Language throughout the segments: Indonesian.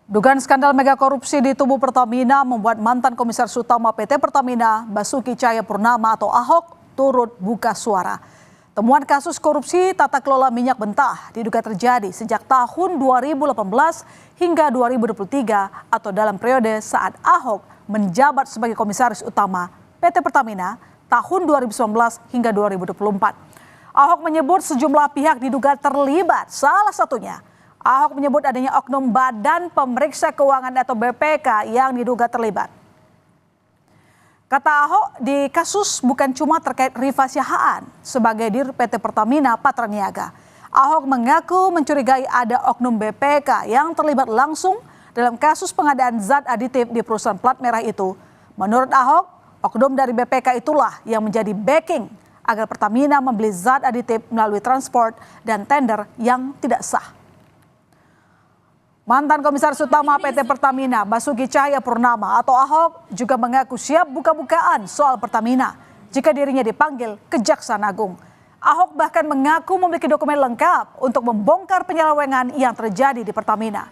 Dugaan skandal mega korupsi di tubuh Pertamina membuat mantan Komisaris Utama PT Pertamina Basuki Cahayapurnama atau Ahok turut buka suara. Temuan kasus korupsi tata kelola minyak mentah diduga terjadi sejak tahun 2018 hingga 2023 atau dalam periode saat Ahok menjabat sebagai Komisaris Utama PT Pertamina tahun 2019 hingga 2024. Ahok menyebut sejumlah pihak diduga terlibat, salah satunya Ahok menyebut adanya oknum Badan Pemeriksa Keuangan atau BPK yang diduga terlibat. Kata Ahok, di kasus bukan cuma terkait Rifa Siahaan sebagai Dir PT Pertamina Patraniaga. Ahok mengaku mencurigai ada oknum BPK yang terlibat langsung dalam kasus pengadaan zat aditif di perusahaan plat merah itu. Menurut Ahok, oknum dari BPK itulah yang menjadi backing agar Pertamina membeli zat aditif melalui transport dan tender yang tidak sah. Mantan Komisaris Utama PT Pertamina Basuki Cahayapurnama atau Ahok juga mengaku siap buka-bukaan soal Pertamina jika dirinya dipanggil Kejaksaan Agung. Ahok bahkan mengaku memiliki dokumen lengkap untuk membongkar penyelewengan yang terjadi di Pertamina.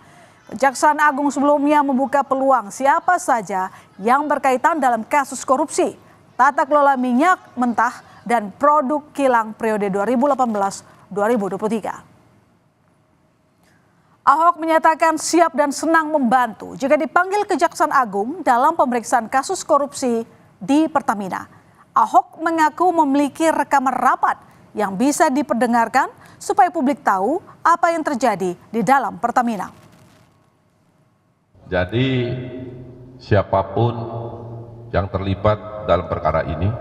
Kejaksaan Agung sebelumnya membuka peluang siapa saja yang berkaitan dalam kasus korupsi, tata kelola minyak mentah, dan produk kilang periode 2018-2023. Ahok menyatakan siap dan senang membantu jika dipanggil Kejaksaan Agung dalam pemeriksaan kasus korupsi di Pertamina. Ahok mengaku memiliki rekaman rapat yang bisa diperdengarkan supaya publik tahu apa yang terjadi di dalam Pertamina. Jadi siapapun yang terlibat dalam perkara ini,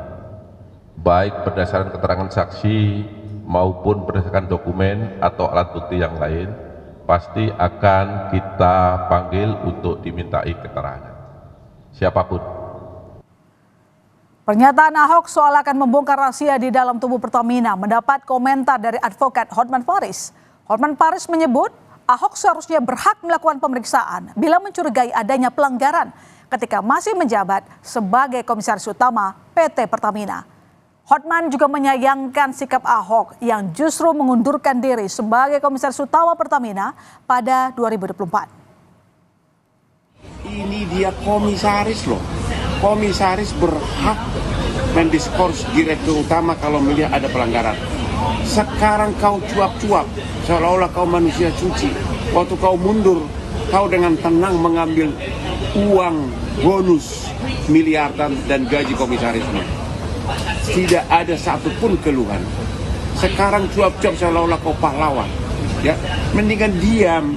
baik berdasarkan keterangan saksi maupun berdasarkan dokumen atau alat bukti yang lain, pasti akan kita panggil untuk dimintai keterangan. Siapapun. Pernyataan Ahok soal akan membongkar rahasia di dalam tubuh Pertamina mendapat komentar dari advokat Hotman Paris. Hotman Paris menyebut Ahok seharusnya berhak melakukan pemeriksaan bila mencurigai adanya pelanggaran ketika masih menjabat sebagai Komisaris Utama PT Pertamina. Hotman juga menyayangkan sikap Ahok yang justru mengundurkan diri sebagai Komisaris Utama Pertamina pada 2024. Ini dia komisaris loh. Komisaris berhak mendiskors direktur utama kalau melihat ada pelanggaran. Sekarang kau cuap-cuap seolah-olah kau manusia suci. Waktu kau mundur, kau dengan tenang mengambil uang bonus miliaran dan gaji komisarisnya. Tidak ada satupun keluhan. Sekarang cuap-cuap seolah-olah kau pahlawan. Ya, mendingan diam.